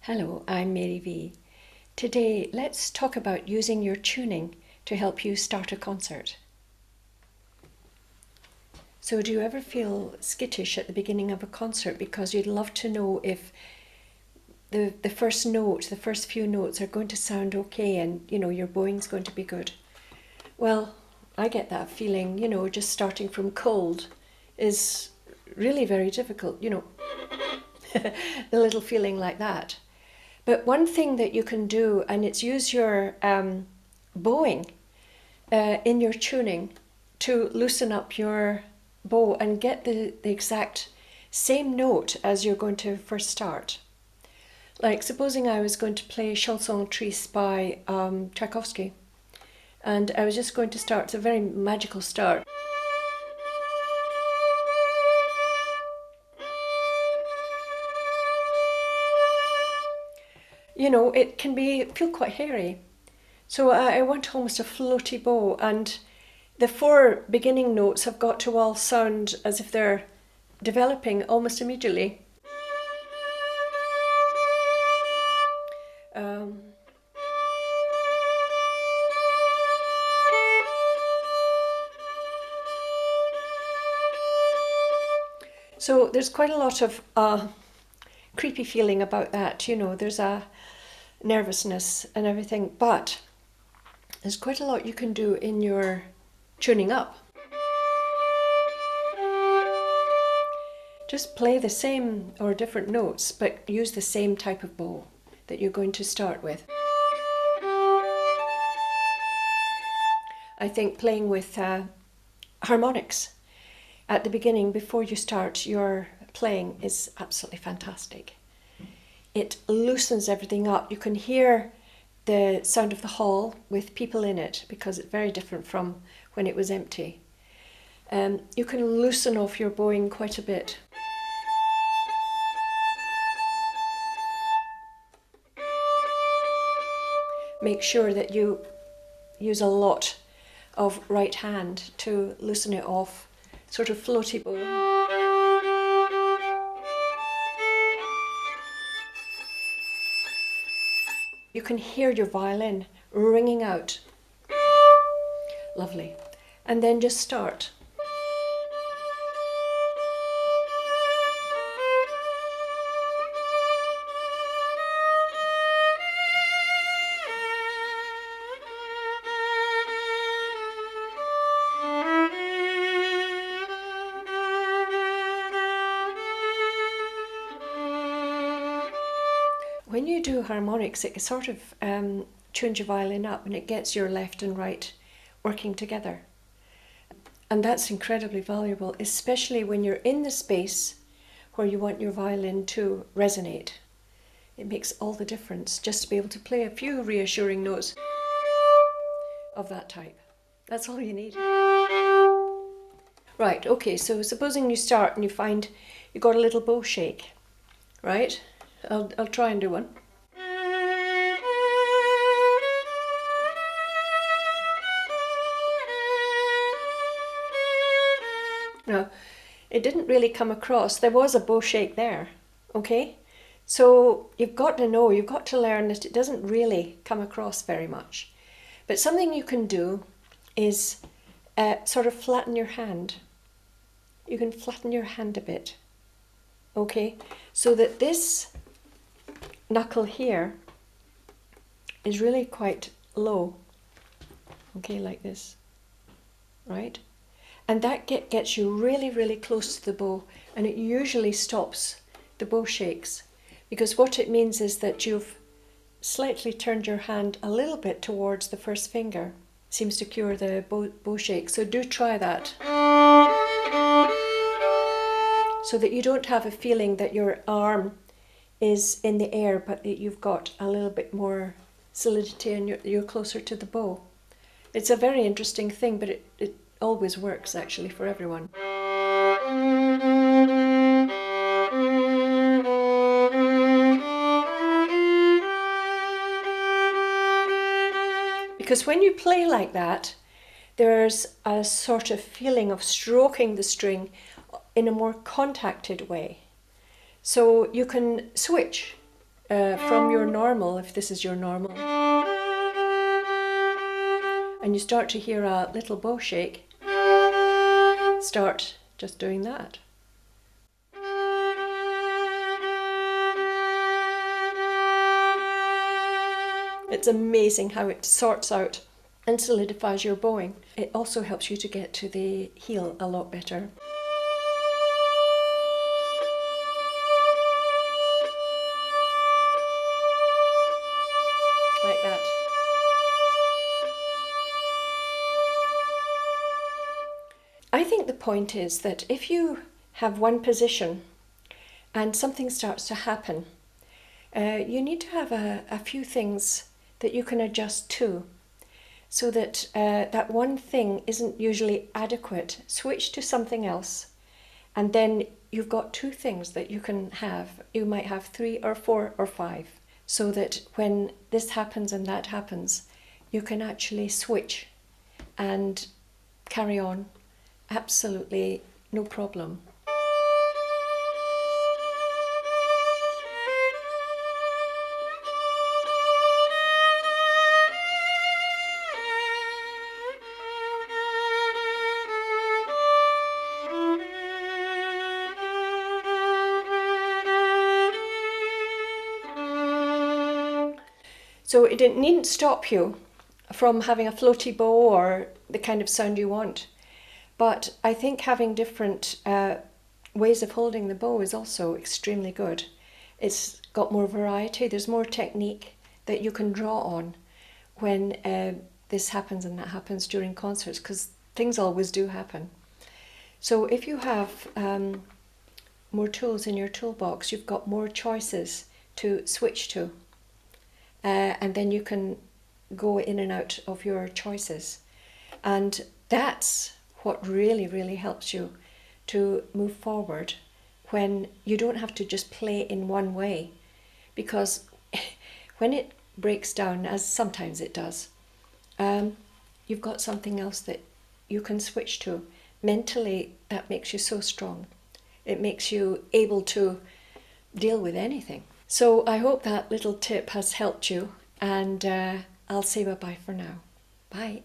Hello, I'm Mary V. Today, let's talk about using your tuning to help you start a concert. So do you ever feel skittish at the beginning of a concert because you'd love to know if the first note, the first few notes are going to sound okay and, your bowing's going to be good? Well, I get that feeling, just starting from cold is really very difficult, the little feeling like that. But one thing that you can do, and it's use your bowing in your tuning to loosen up your bow and get the exact same note as you're going to first start. Like supposing I was going to play Chanson Triste by Tchaikovsky, and I was just going to start, it's a very magical start. It can feel quite hairy. So I want almost a floaty bow, and the four beginning notes have got to all sound as if they're developing almost immediately. So there's quite a lot of creepy feeling about that, there's a nervousness and everything, but there's quite a lot you can do in your tuning up. Just play the same or different notes, but use the same type of bow that you're going to start with. I think playing with harmonics at the beginning before you start your playing is absolutely fantastic. It loosens everything up. You can hear the sound of the hall with people in it because it's very different from when it was empty. You can loosen off your bowing quite a bit. Make sure that you use a lot of right hand to loosen it off, sort of floaty bow. You can hear your violin ringing out. Lovely. And then just start. When you do harmonics, it sort of tunes your violin up and it gets your left and right working together. And that's incredibly valuable, especially when you're in the space where you want your violin to resonate. It makes all the difference just to be able to play a few reassuring notes of that type. That's all you need. Right, okay, so supposing you start and you find you got a little bow shake, right? I'll try and do one. Now, it didn't really come across. There was a bow shake there, okay? So you've got to know, you've got to learn that it doesn't really come across very much. But something you can do is sort of flatten your hand. You can flatten your hand a bit, okay? So that this knuckle here is really quite low, okay, like this, right? And that gets you really, really close to the bow, and it usually stops the bow shakes, because what it means is that you've slightly turned your hand a little bit towards the first finger. Seems to cure the bow shake, so do try that. So that you don't have a feeling that your arm is in the air, but you've got a little bit more solidity and you're closer to the bow. It's a very interesting thing, but it always works actually for everyone. Because when you play like that, there's a sort of feeling of stroking the string in a more contacted way. So you can switch from your normal, if this is your normal, and you start to hear a little bow shake, start just doing that. It's amazing how it sorts out and solidifies your bowing. It also helps you to get to the heel a lot better. Like that. I think the point is that if you have one position and something starts to happen, you need to have a few things that you can adjust to, so that that one thing isn't usually adequate. Switch to something else, and then you've got two things that you can have. You might have 3 or 4 or 5, so that when this happens and that happens, you can actually switch and carry on absolutely no problem. So it needn't stop you from having a floaty bow or the kind of sound you want. But I think having different ways of holding the bow is also extremely good. It's got more variety, there's more technique that you can draw on when this happens and that happens during concerts, because things always do happen. So if you have more tools in your toolbox, you've got more choices to switch to. And then you can go in and out of your choices. And that's what really, really helps you to move forward, when you don't have to just play in one way. Because when it breaks down, as sometimes it does, you've got something else that you can switch to. Mentally, that makes you so strong. It makes you able to deal with anything. So I hope that little tip has helped you, and I'll say bye-bye for now. Bye.